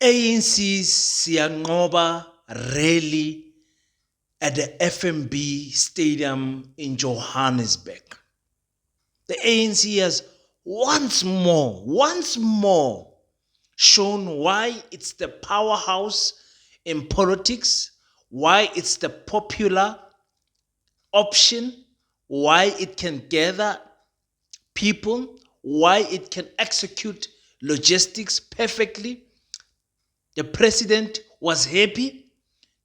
ANC's Siyanqoba rally at the FNB Stadium in Johannesburg. The ANC has once more shown why it's the powerhouse in politics, why it's the popular option, why it can gather people, why it can execute logistics perfectly. The president was happy.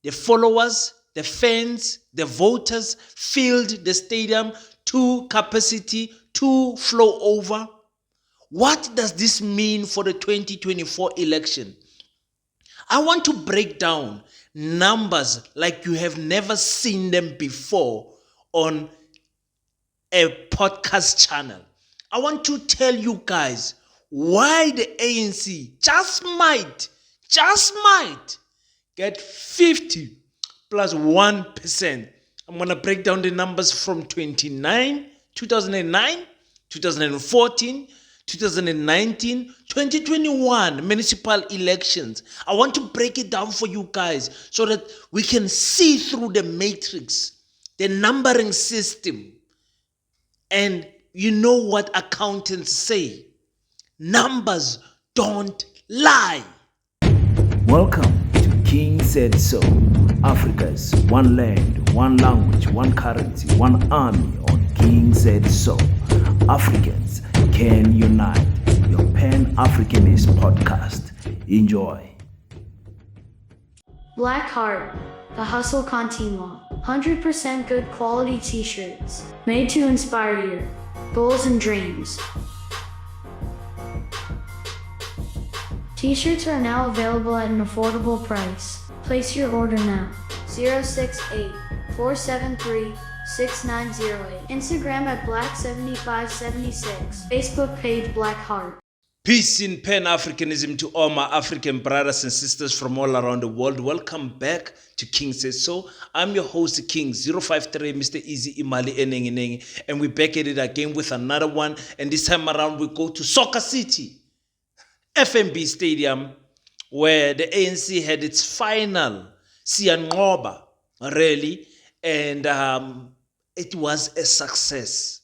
The followers, the fans, the voters filled the stadium to capacity, to flow over. What does this mean for the 2024 election? I want to break down numbers like you have never seen them before on a podcast channel. I want to tell you guys why the ANC just might get 50 plus 1%. I'm going to break down the numbers from 2009, 2014, 2019, 2021 municipal elections. I want to break it down for you guys so that we can see through the matrix, the numbering system. And you know what accountants say. Numbers don't lie. Welcome to King Said So, Africa's one land, one language, one currency, one army on King Said So. Africans can unite. Your Pan-Africanist podcast. Enjoy. Black Heart, the Hustle Continua. 100% good quality t-shirts, made to inspire your goals and dreams. T-shirts are now available at an affordable price. Place your order now. 068-473-6908. Instagram at Black7576. Facebook page Black Heart. Peace in Pan-Africanism to all my African brothers and sisters from all around the world. Welcome back to King Says So. I'm your host, King 053, Mr. Easy Imali Enengi, and we're back at it again with another one. And this time around, we go to Soccer City, FNB Stadium, where the ANC had its final Siyanqoba rally, and it was a success.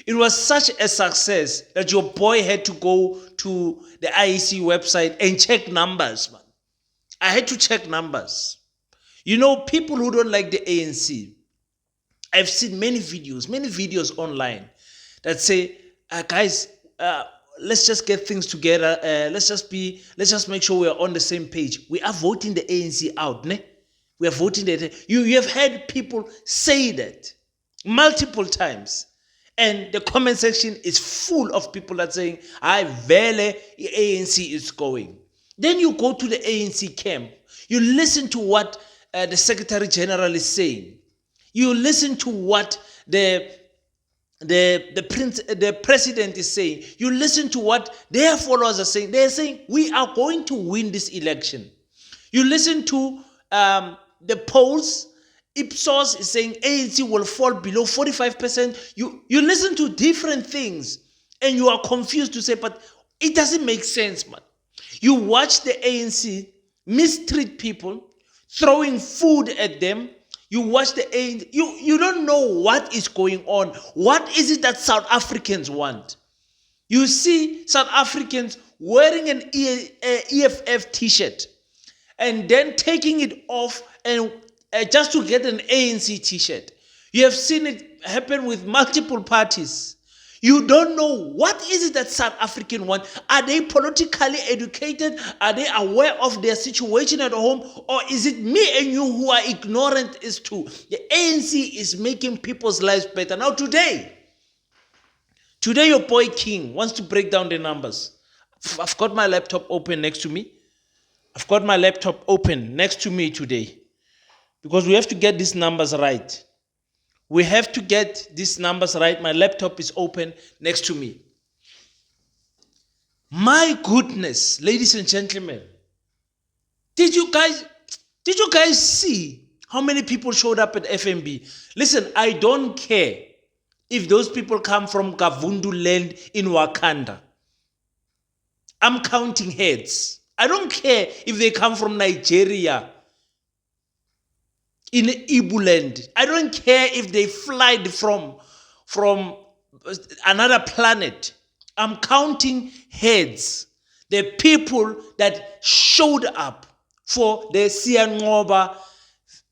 It was such a success that your boy had to go to the IEC website and check numbers, man. I had to check numbers. You know, people who don't like the ANC, I've seen many videos online that say, guys, let's just get things together. Let's just make sure we are on the same page. We are voting the ANC out, ne? We are voting the. You have heard people say that multiple times. And the comment section is full of people that saying, I vele ANC is going. Then you go to the ANC camp. You listen to what the Secretary General is saying. You listen to what the president is saying. You listen to what their followers are saying. They're saying, we are going to win this election. You listen to the polls. Ipsos is saying ANC will fall below 45%. You listen to different things and you are confused to say, but it doesn't make sense, man. You watch the ANC mistreat people, throwing food at them. You watch the ANC. You don't know what is going on. What is it that South Africans want? You see South Africans wearing an EFF t-shirt and then taking it off and just to get an ANC t-shirt. You have seen it happen with multiple parties. You don't know what is it that South Africans want. Are they politically educated? Are they aware of their situation at home? Or is it me and you who are ignorant as to the ANC is making people's lives better? Now today your boy King wants to break down the numbers. I've got my laptop open next to me. Today. Because we have to get these numbers right. My laptop is open next to me. My goodness, ladies and gentlemen. Did you guys see how many people showed up at FNB? Listen, I don't care if those people come from Kavundu land in Wakanda. I'm counting heads. I don't care if they come from Nigeria, in Ibuland. I don't care if they fly from another planet. I'm counting heads. The people that showed up for the Siyanqoba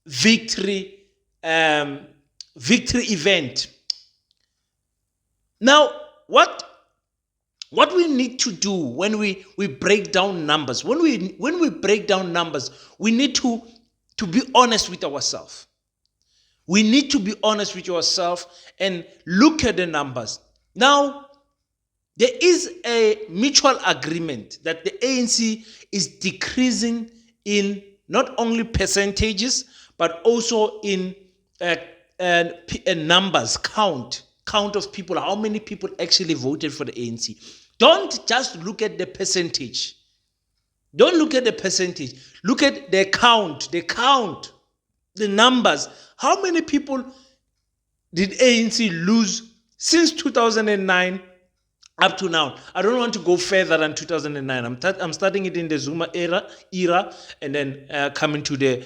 victory event. Now, what we need to do when we break down numbers, when we break down numbers, we need to be honest with ourselves. We need to be honest with ourselves and look at the numbers. Now, there is a mutual agreement that the ANC is decreasing in not only percentages, but also in numbers, count of people, how many people actually voted for the ANC. Don't just look at the percentage. Don't look at the percentage. Look at the count, the numbers. How many people did ANC lose since 2009 up to now? I don't want to go further than 2009. I'm starting it in the Zuma era, and then coming to the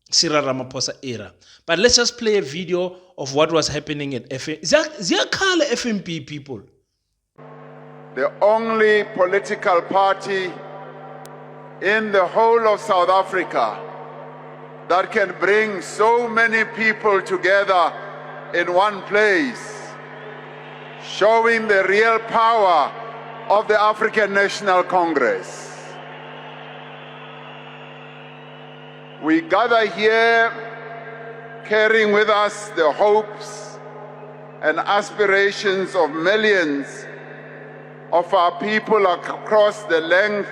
Cyril Ramaphosa era. But let's just play a video of what was happening at FNB. Ziyakhala FNB people. The only political party in the whole of South Africa that can bring so many people together in one place, showing the real power of the African National Congress. We gather here carrying with us the hopes and aspirations of millions of our people across the length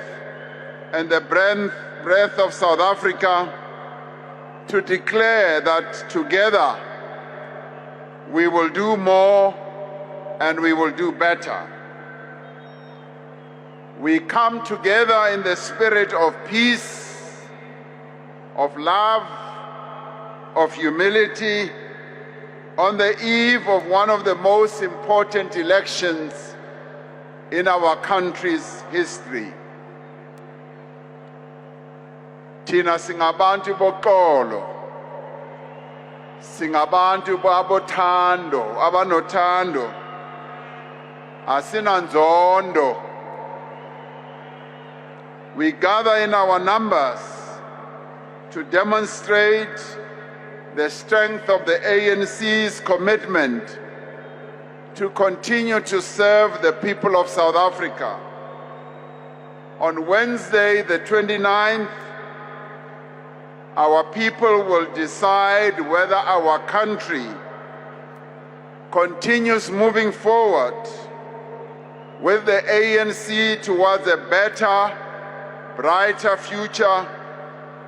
and the breadth of South Africa, to declare that together we will do more and we will do better. We come together in the spirit of peace, of love, of humility, on the eve of one of the most important elections in our country's history. Thina singabantu boxolo, singabantu abothando, abanothando, asinanzondo. We gather in our numbers to demonstrate the strength of the ANC's commitment to continue to serve the people of South Africa. On Wednesday, the 29th, our people will decide whether our country continues moving forward with the ANC towards a better, brighter future,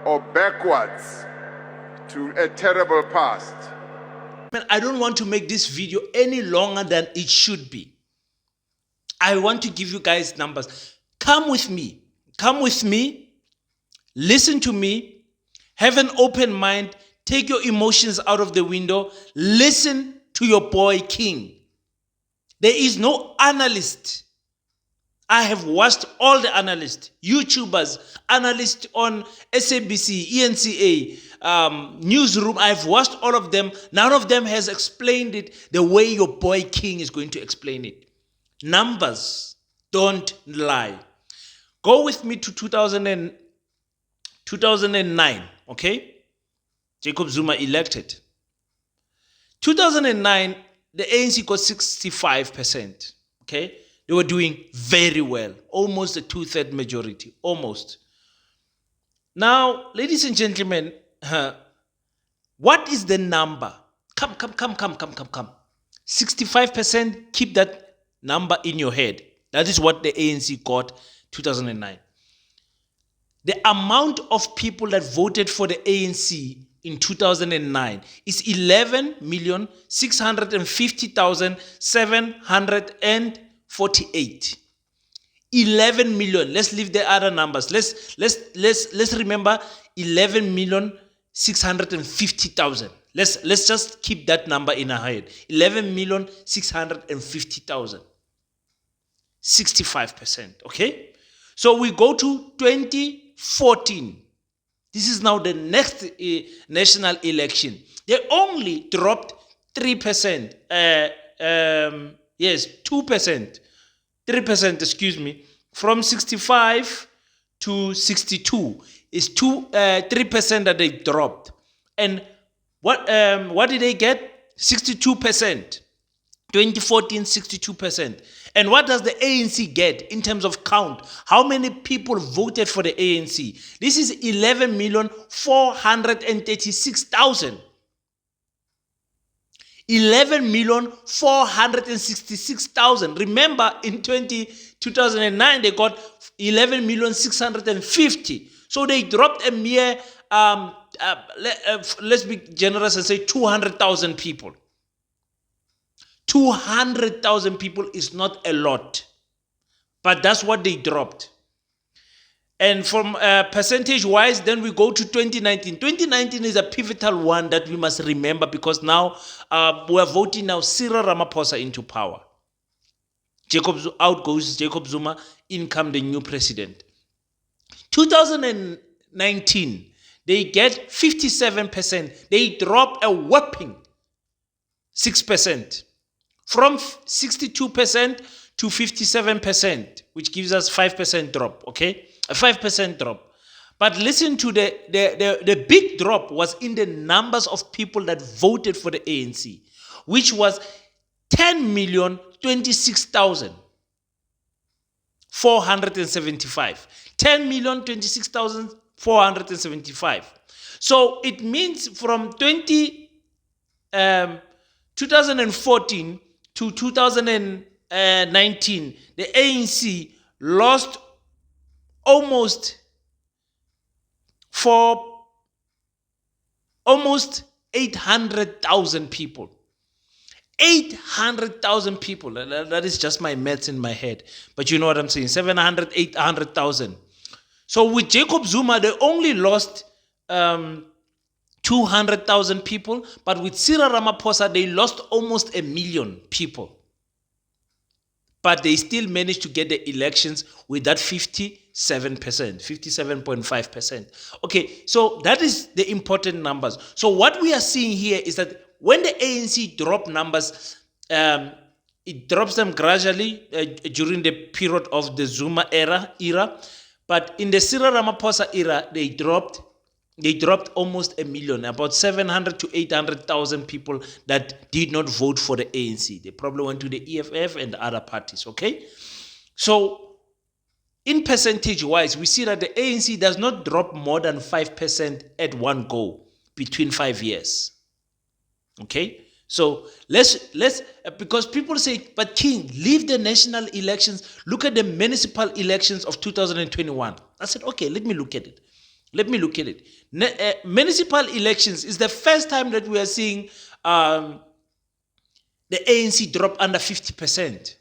or backwards to a terrible past. I don't want to make this video any longer than it should be. I want to give you guys numbers. Come with me. Listen to me. Have an open mind. Take your emotions out of the window. Listen to your boy King. There is no analyst. I have watched all the analysts, YouTubers, analysts on SABC, ENCA, Newsroom. I've watched all of them. None of them has explained it the way your boy King is going to explain it. Numbers don't lie. Go with me to 2009, okay? Jacob Zuma elected. 2009, the ANC got 65%, okay? They were doing very well, almost a two-thirds majority, almost. Now, ladies and gentlemen, what is the number? Come. 65%, keep that number in your head. That is what the ANC got 2009. The amount of people that voted for the ANC in 2009 is 11,650,748. 11 million. Let's leave the other numbers. Let's remember 11,650,000. Let's just keep that number in our head. 11,650,000. 65%. Okay? So we go to 2014. This is now the next national election. They only dropped 3%. Yes, 2%. 3%, excuse me. From 65 to 62 is 3% that they dropped. And what did they get? 62%. 2014, 62%. And what does the ANC get in terms of count? How many people voted for the ANC? This is 11,436,000. 11,466,000. Remember, in 2009, they got 11,650,000. So they dropped a mere, let's be generous and say 200,000 people. 200,000 people is not a lot, but that's what they dropped. And from percentage-wise, then we go to 2019. 2019 is a pivotal one that we must remember because now we are voting now Cyril Ramaphosa into power. Out goes Jacob Zuma, in come the new president. 2019, they get 57%. They drop a whopping 6%. From 62% to 57%, which gives us 5% drop, okay? A 5% drop. But listen to the big drop was in the numbers of people that voted for the ANC, which was 10,026,475. 10,026,475. So it means from 2014 to 2019, the ANC lost almost 800,000 people. 800,000 people. That is just my maths in my head. But you know what I'm saying. 700, 800,000. So with Jacob Zuma, they only lost 200,000 people. But with Cyril Ramaphosa, they lost almost 1 million people. But they still managed to get the elections with that 57%, 57.5%. Okay, so that is the important numbers. So what we are seeing here is that when the ANC drop numbers, it drops them gradually during the period of the Zuma era. But in the Cyril Ramaphosa era, they dropped almost 1 million, about 700 to 800,000 people that did not vote for the ANC. They probably went to the EFF and the other parties, okay? So in percentage-wise, we see that the ANC does not drop more than 5% at one go between 5 years, okay? So let's because people say, but King, leave the national elections, look at the municipal elections of 2021. I said, okay, let me look at it. Municipal elections is the first time that we are seeing the ANC drop under 50%.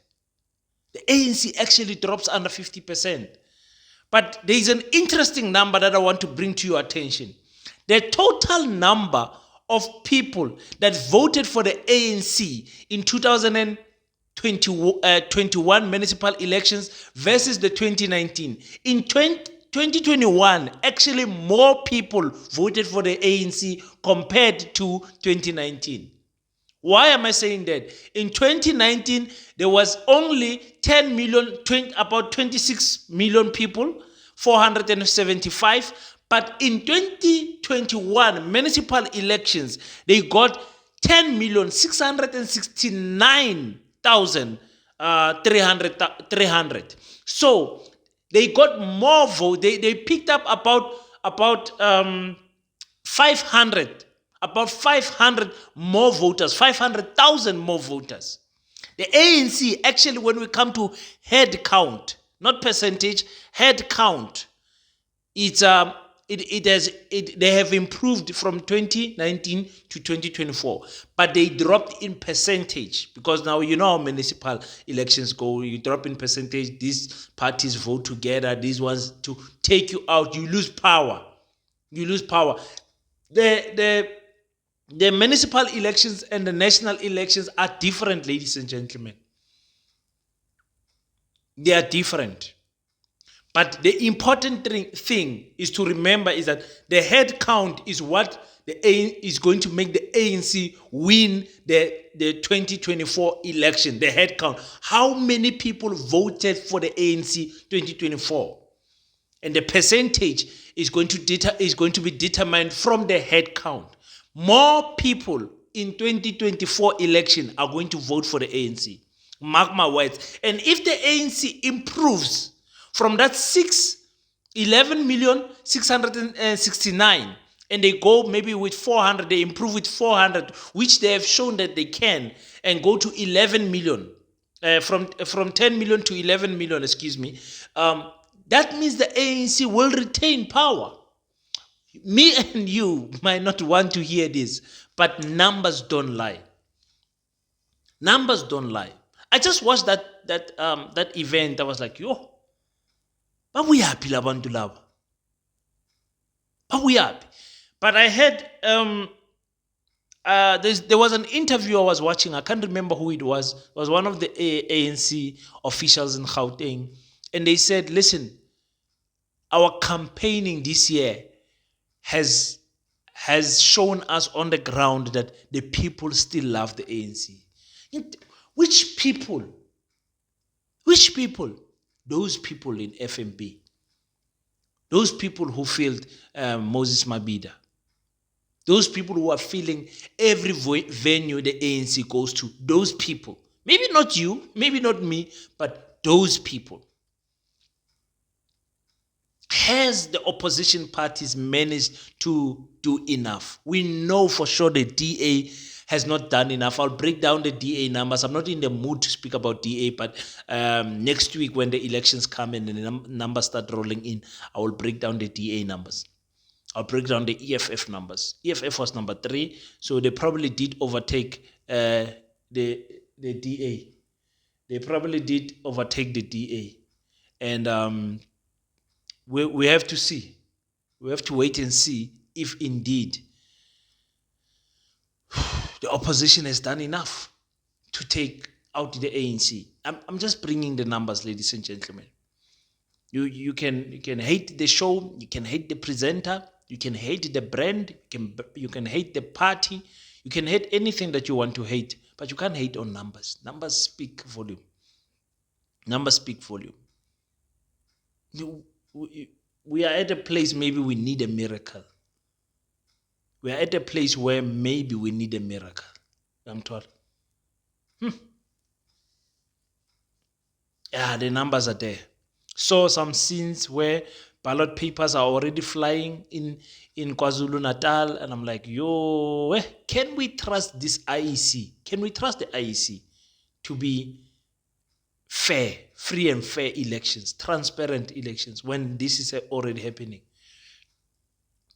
The ANC actually drops under 50%. But there is an interesting number that I want to bring to your attention. The total number of people that voted for the ANC in 2021 municipal elections versus the 2019. In 2021, actually more people voted for the ANC compared to 2019. Why am I saying that? In 2019, there was only 10 million, about 26 million people, 475. But in 2021 municipal elections, they got 10,669,300. So they got more votes. They picked up about 500 more voters, 500,000 more voters. The ANC actually, when we come to head count, not percentage, head count, they have improved from 2019 to 2024, but they dropped in percentage because now you know how municipal elections go. You drop in percentage, these parties vote together, these ones to take you out, you lose power. The municipal elections and the national elections are different, ladies and gentlemen. They are different. But the important thing is to remember is that the head count is what is going to make the ANC win the 2024 election. The head count. How many people voted for the ANC 2024? And the percentage is going to be determined from the head count. More people in 2024 election are going to vote for the ANC. Mark my words. And if the ANC improves from that 11,669,000 and they go maybe with 400, they improve with 400, which they have shown that they can, and go to 11 million, from 10 million to 11 million, that means the ANC will retain power. Me and you might not want to hear this, but numbers don't lie. Numbers don't lie. I just watched that event. I was like, yo, but we happy labantu laba. But we happy. But I heard there was an interview I was watching. I can't remember who it was. It was one of the ANC officials in Gauteng, and they said, listen, our campaigning this year has shown us on the ground that the people still love the ANC. Which people? Which people? Those people in FNB. Those people who filled Moses Mabhida. Those people who are filling every venue the ANC goes to. Those people. Maybe not you, maybe not me, but those people. Has the opposition parties managed to do enough? We know for sure the DA has not done enough. I'll break down the DA numbers. I'm not in the mood to speak about DA, but next week when the elections come and the numbers start rolling in, I will break down the DA numbers. I'll break down the EFF numbers. EFF was number 3, so they probably did overtake the DA. They probably did overtake the DA. And we have to see. We have to wait and see if indeed the opposition has done enough to take out the ANC. I'm just bringing the numbers, ladies and gentlemen. You can hate the show, you can hate the presenter, you can hate the brand, you can hate the party, you can hate anything that you want to hate, but you can't hate on numbers. Numbers speak volume. Numbers speak volume. We are at a place maybe we need a miracle. We are at a place where maybe we need a miracle. I'm told. Yeah, the numbers are there. Saw some scenes where ballot papers are already flying in KwaZulu-Natal, and I'm like, yo, can we trust this IEC? Can we trust the IEC to be fair, free and fair elections, transparent elections, when this is already happening?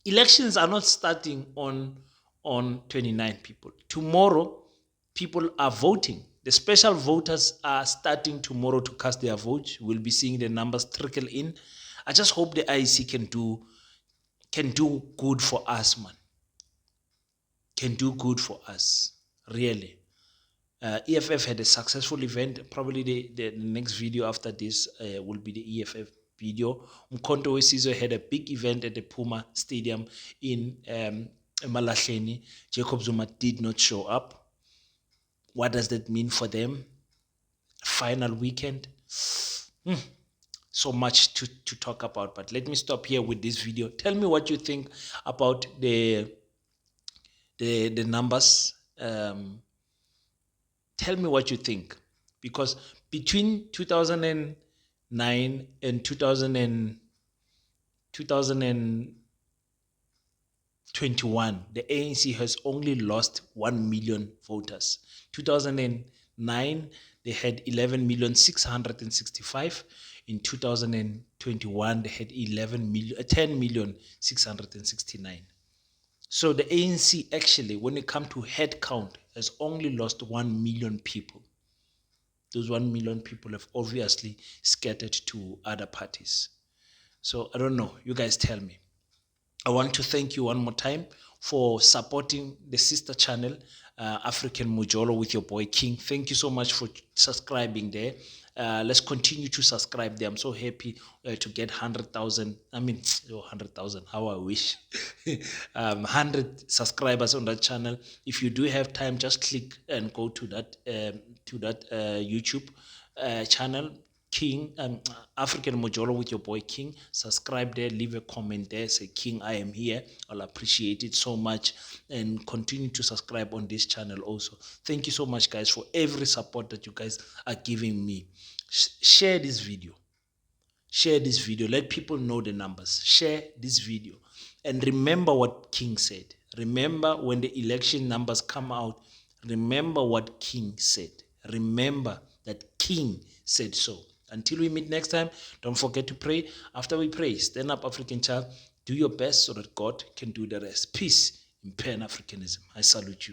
Elections are not starting on 29 people. Tomorrow, people are voting. The special voters are starting tomorrow to cast their vote. We'll be seeing the numbers trickle in. I just hope the IEC can do good for us, man. Can do good for us, really. EFF had a successful event. Probably the next video after this will be the EFF video. Umkhonto weSizwe had a big event at the Puma Stadium in Malahleni. Jacob Zuma did not show up. What does that mean for them? Final weekend. So much to talk about, but let me stop here with this video. Tell me what you think about the numbers. Tell me what you think, because between 2009 and 2021, the ANC has only lost 1 million voters. 2009, they had 11,665,000. In 2021, they had 10,669,000. So the ANC actually, when it comes to head count, has only lost 1 million people. Those 1 million people have obviously scattered to other parties. So I don't know. You guys tell me. I want to thank you one more time for supporting the sister channel. African Mujolo with your boy King. Thank you so much for subscribing there. Let's continue to subscribe there. I'm so happy to get 100,000. I mean, 100,000. How I wish. 100 subscribers on that channel. If you do have time, just click and go to that YouTube channel. King, African Mojolo with your boy King. Subscribe there, leave a comment there, say King, I am here. I'll appreciate it so much, and continue to subscribe on this channel also. Thank you so much, guys, for every support that you guys are giving me. Share this video. Share this video. Let people know the numbers. Share this video. And remember what King said. Remember when the election numbers come out, remember what King said. Remember that King said so. Until we meet next time, don't forget to pray. After we pray, stand up, African child. Do your best so that God can do the rest. Peace in Pan-Africanism. I salute you.